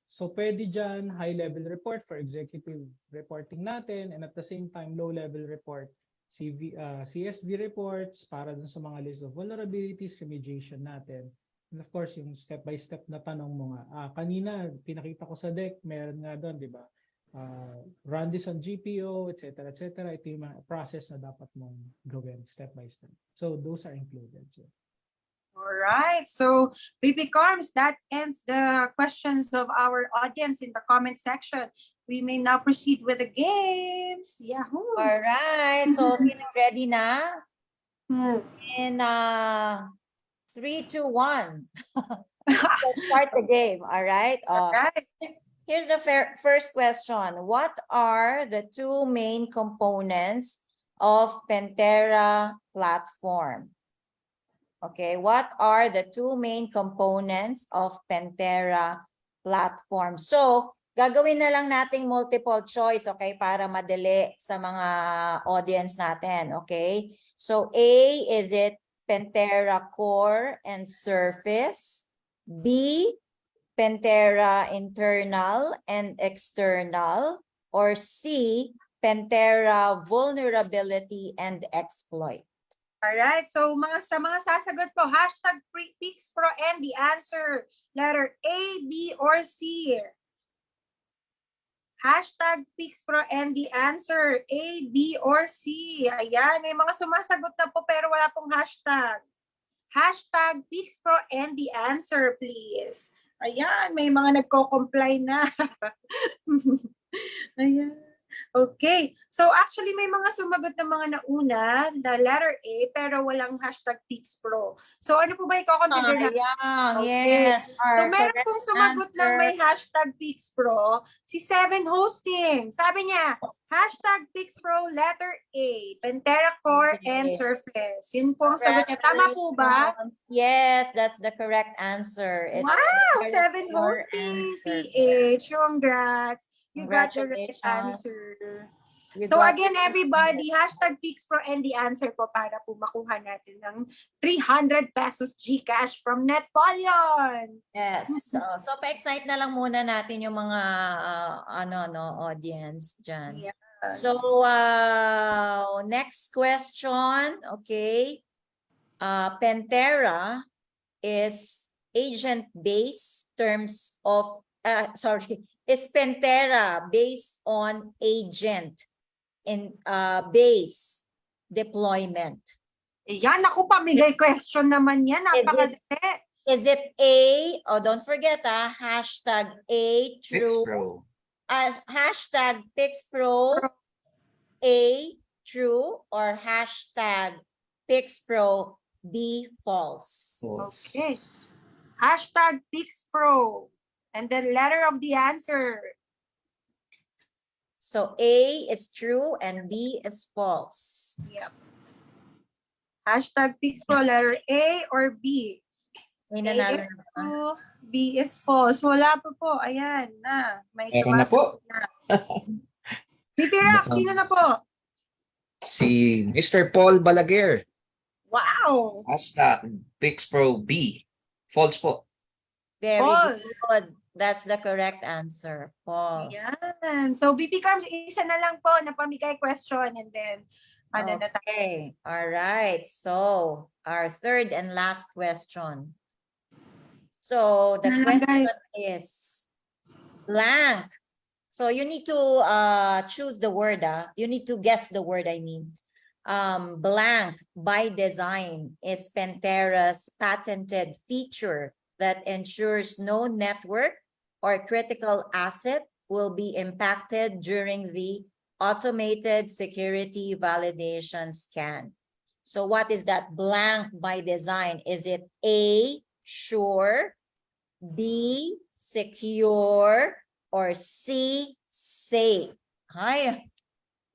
So, pwede dyan high-level report for executive reporting natin, and at the same time, low-level report, CSV reports para dun sa mga list of vulnerabilities, remediation natin. And of course, yung step-by-step na tanong mo nga. Kanina, pinakita ko sa deck, meron nga doon, di ba? Run this on GPO, etc., etc. Ito yung mga process na dapat mong gawin step-by-step. So, those are included. So.
All right. So, VP Carms, that ends the questions of our audience in the comment section. We may now proceed with the games. Yahoo!
All right. So, ready na? In 3, 2, 1. Let's start the game. All right.
All right.
Here's the first question. What are the two main components of Pentera platform? Okay, what are the two main components of Pentera platform? So, gagawin na lang nating multiple choice, okay, para madali sa mga audience natin, okay? So, A, is it Pentera core and surface? B, Pentera internal and external? Or C, Pentera vulnerability and exploit?
Alright, so sa mga sasagot po, hashtag PixPro and the answer, letter A, B, or C. Hashtag PixPro and the answer, A, B, or C. Ayan, may mga sumasagot na po pero wala pong hashtag. Hashtag PixPro and the answer, please. Ayan, may mga nagko-comply na. Ayan. Okay. So actually may mga sumagot na mga nauna, the letter A, pero walang hashtag PixPro. So ano po ba i-consider na?
Sayang,
Okay.
yes.
So meron pong sumagot ng may hashtag PixPro, si 7 Hosting. Sabi niya, hashtag PixPro, letter A, Pentera core and surface. Yun po ang sagot niya. Tama po ba?
Yes, that's the correct answer. It's
Wow!
Pentera
7
core
Hosting,
and surface.
PH. Congrats. You got the right
Congratulations.
answer.
You
So
got
again,
it.
everybody, hashtag PixPro and the answer po para po makuha natin ng 300 pesos GCash from Netpolion.
Yes. So pa-excite na lang muna natin yung mga audience dyan.
Yeah.
So next question, okay. Pentera is agent-based terms of is Pentera based on agent in base deployment?
Yan, ako pamigay question naman yan. Napakadali.
Is it A, don't forget hashtag A true,
PixPro.
hashtag PixPro A true, or hashtag PixPro B false?
Okay. Hashtag PixPro. And the letter of the answer.
So A is true and B is false.
Yep. Hashtag PixPro, letter A or B.
May
A
nanalo
is
na ba?
true, B is false. Wala pa po. Ayan na. May
Meron na po.
sumasagot na. VP Rock, sino na po?
Si Mr. Paul Balaguer.
Wow!
Hashtag PixPro B. False po.
Very
False.
good. That's the correct answer. False.
Yan. So, VP Carms, isa na lang po na pamigay question and then Ano na tayo?
Okay. All right. So, our third and last question. So, the
Ano lang,
question
guys?
is blank. So, you need to choose the word. You need to guess the word, I mean. Blank by design is Pentera's patented feature that ensures no network or critical asset will be impacted during the automated security validation scan. So what is that blank by design? Is it A, sure, B, secure, or C, safe? Ay,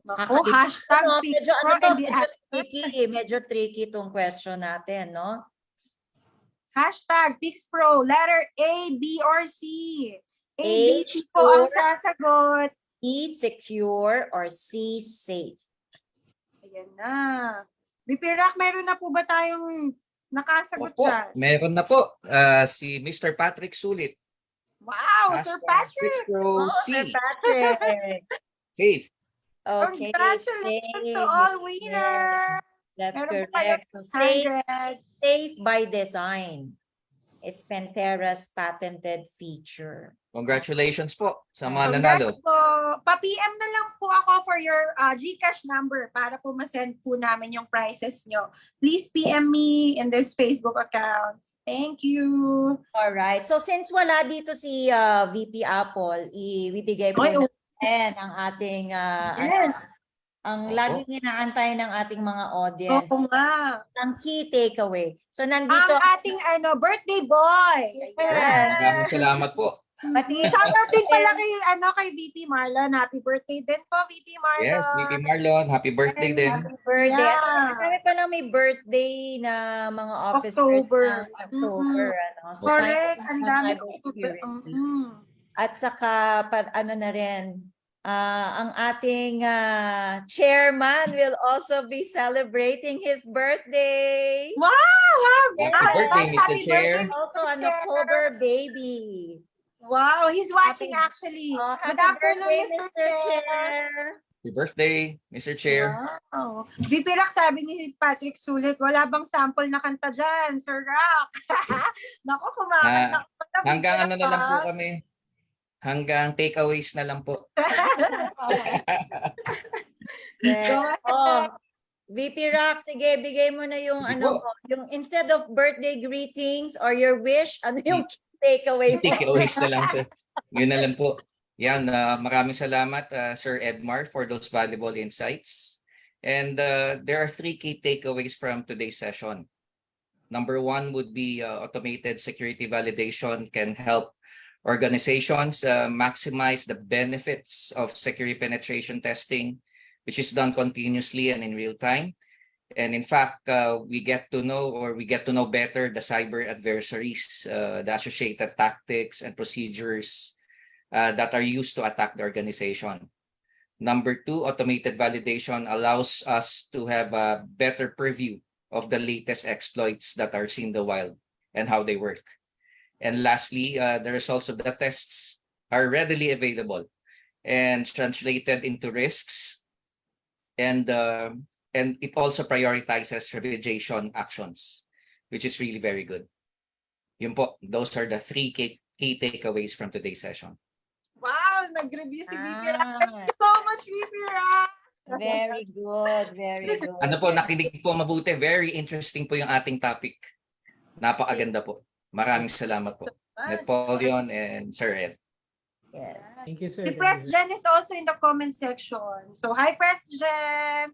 Ako,
kakaiba
hashtag
to, no?
Peace
Medyo
Pro and the
medyo tricky tong question natin, no?
hashtag Peace Pro, letter A, B, or C. A,
A,
B, C po ang
sure.
sasagot.
E, secure, or C, safe?
Ayan na. Bipirak, meron na po ba tayong nakasagot
Opo,
dyan?
meron na po. Si Mr. Patrick Sulit.
Wow, Sir Patrick!
Pro
Oh, Sir
C.
Patrick.
Safe.
Okay.
Congratulations to
safe.
all
Yes,
winners!
that's
Meron po kayo
correct. So, safe,
100.
safe by design is Pentera's patented feature.
Congratulations po sa mga nanalo.
Congrats po. Pa-PM na lang po ako for your GCash number para po masend po namin yung prizes nyo. Please PM me in this Facebook account. Thank you.
All right. So since wala dito si VP Apple, ibibigay po
Ay, oh.
natin ang ating
Yes.
ang
Opo.
laging inaantay ng ating mga audience,
Oo nga.
ang key takeaway. So
Ang
nandito
ating birthday boy. Ayan.
Maraming salamat po.
pati
Shoutout din pala kay VP Marlon. Happy birthday din po, VP Marlon.
Yes, VP Marlon. Happy birthday din.
happy birthday.
Yeah.
Kami pa lang may birthday na mga officers
October.
ng October. Ano? So,
Correct.
tayo
Ang
ng
dami
cybersecurity.
ko.
At saka, ano na rin, ang ating chairman will also be celebrating his birthday.
Wow!
Happy birthday, Mr. Chair.
Also an October baby.
Wow, he's watching
Happy-
actually.
Happy
Good afternoon,
birthday,
Mr. Chair.
Happy birthday, Mr. Chair.
Wow. VP Rock, sabi ni Patrick Sulit, wala bang sample na kanta dyan, Sir Rock? Naku, kumakanta ko pa.
Hanggang ano na lang po kami. Hanggang takeaways na lang po.
Yeah. VP Rock, sige, bigay mo na yung
Sige
ano
po.
mo, yung instead of birthday greetings or your wish, ano yung takeaway mo?
Takeaways na lang, sir. Yun na lang po. Yan, maraming salamat, Sir Edmar, for those valuable insights. And there are 3 key takeaways from today's session. Number 1 would be automated security validation can help organizations maximize the benefits of security penetration testing, which is done continuously and in real time. And in fact, we get to know better the cyber adversaries, the associated tactics and procedures that are used to attack the organization. Number 2, automated validation allows us to have a better purview of the latest exploits that are seen in the wild and how they work. And lastly, the results of the tests are readily available and translated into risks, and it also prioritizes remediation actions, which is really very good. Yun po, those are the 3 key takeaways from today's session.
Wow, nag-review si VP Rock.
Ah.
Thank you so much, VP Rock.
Very good, very good.
Ano po, nakinig po mabuti. Very interesting po yung ating topic. Napakaganda po. Maraming salamat po. Napoleon and Sir Ed.
Yes.
Thank you, sir.
Si Press Jen is also in the comment section. So, hi, Press Jen.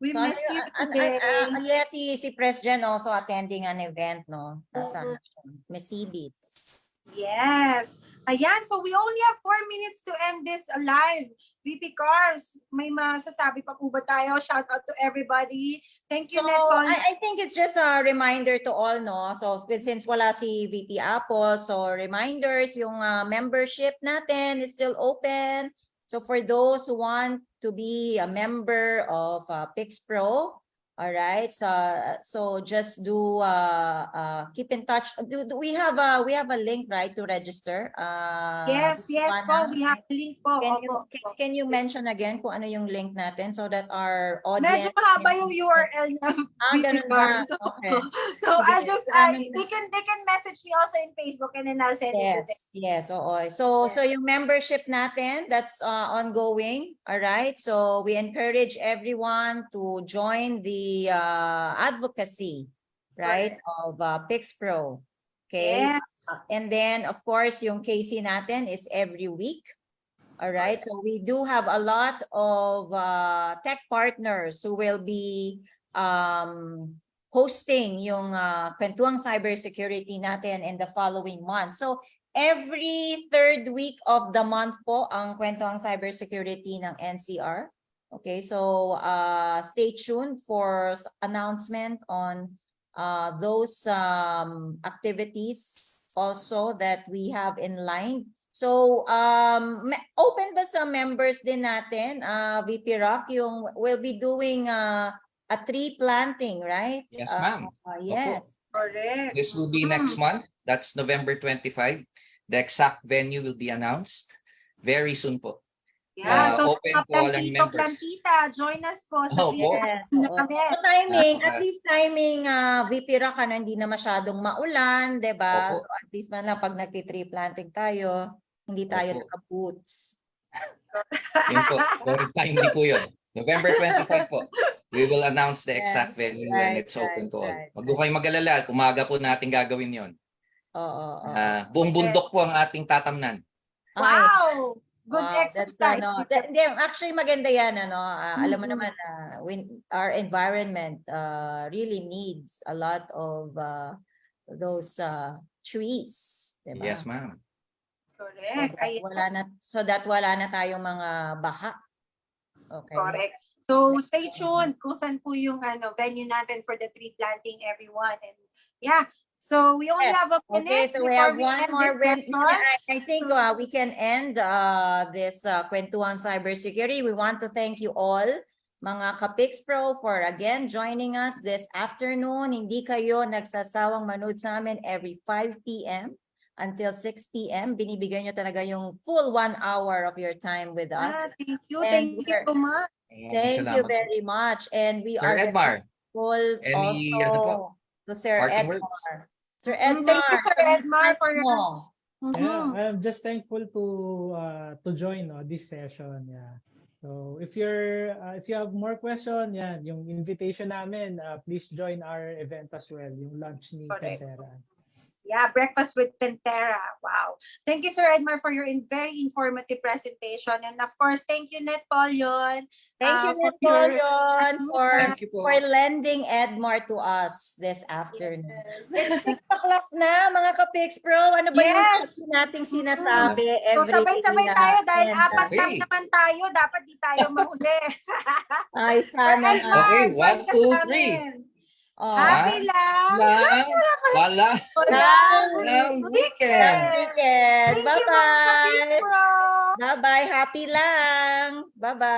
We
So,
miss you today.
yes, si Press Jen also attending an event, no? Nasa Miss Beats.
Yes. Ayan, so we only have 4 minutes to end this live. VP Cars, may masasabi pa po ba tayo? Shout out to everybody. Thank you,
So,
Netcon.
I think it's just a reminder to all, no? So, since wala si VP Apple, so reminders, yung membership natin is still open. So, for those who want to be a member of PIX Pro, All right, so just do keep in touch. Do we have a link, right, to register?
Yes, yes po.
Juana,
We have a link po.
Can you,
Opo.
can you mention again kung ano yung link natin so that our
Medyo
audience
mahaba yung URL na
ganun
VPR.
ba?
So,
Okay.
so I'll
Sige,
just,
namin-
they can message me also in Facebook and then I'll send it to them.
Yes, oo. So yung membership natin, that's ongoing. All right. So we encourage everyone to join the advocacy, right, of PixPro. Okay.
Yes.
And then of course yung KC natin is every week. All right. So we do have a lot of tech partners who will be hosting yung Kwentuang Cybersecurity natin in the following month. So every third week of the month po ang Kwentuang Cybersecurity ng NCR. Okay, so stay tuned for announcement on those activities also that we have in line. So open ba sa members din natin, VP Rock, yung we'll be doing a tree planting, right?
Yes, ma'am.
Yes.
Correct.
This will be next month. That's November 25. The exact venue will be announced very soon po.
Yeah, so
open to all our
plantito,
members.
plantita, join us po sa
Opo.
Yes.
na
oo.
kami.
So timing, at least timing, VP Rock, hindi na masyadong maulan, di ba?
Opo.
So at least man lang pag nagti-tree planting tayo, hindi tayo
Opo.
naka-boots.
Yun po. Very timely po yun. November 25 po. We will announce the exact venue when
Right,
it's open to all.
right.
Wag po kayong mag-alala. Umaga po natin gagawin yon.
Oo.
Buong bundok po ang ating tatamnan.
Wow! Good
That's,
exercise.
hindi, actually maganda yan, alam mo naman, our environment really needs a lot of those trees, diba?
Yes, ma'am.
Correct.
So that wala na tayong mga baha. Okay.
Correct. So stay tuned kung saan po yung venue natin for the tree planting, everyone. And yeah, so we only
Yes.
have a minute
Okay, so we
before
have
we
one
end
more
this session.
I think we can end this Kwentuang Cybersecurity. We want to thank you all, mga ka-PixPro, for again joining us this afternoon. Hindi kayo nagsasawang manood sa amin every 5 p.m. until 6 p.m. Binibigyan nyo talaga yung full 1 hour of your time with us.
Thank you.
And
Thank you so much.
Thank you very much. And we
Sir
are
Edmar,
grateful
any,
also to Sir
parting
Edmar.
words?
Sir
Thank
Edmar,
you, Sir Edmar, for your...
mo.
Yeah, I'm just thankful to join this session. Yeah. So if you have more question, yeah, yung invitation namin, please join our event as well, yung lunch ni
Correct.
Pantera.
Yeah, breakfast with Pantera. Wow. Thank you, Sir Edmar, for your very informative presentation. And of course, thank you, Net Polyon.
Thank you,
for
Napoleon,
Thank you po.
for lending Edmar to us this afternoon. It's 6 o'clock na, mga ka-PixPro. Ano ba yung
Yes.
lagi nating sinasabi
So
every
sabay-sabay tayo dahil
and,
4 lang
Hey.
naman tayo. Dapat di tayo mahuli.
Ay, sana.
Sir Edmar,
Okay,
join
1,
ka
2,
sa
3.
amin.
Oh,
Happy lang.
Wala.
Walang
Weekend.
weekend.
Thank you, mga
Bye-bye.
ka-PixPro.
Bye-bye. Happy lang. Bye-bye.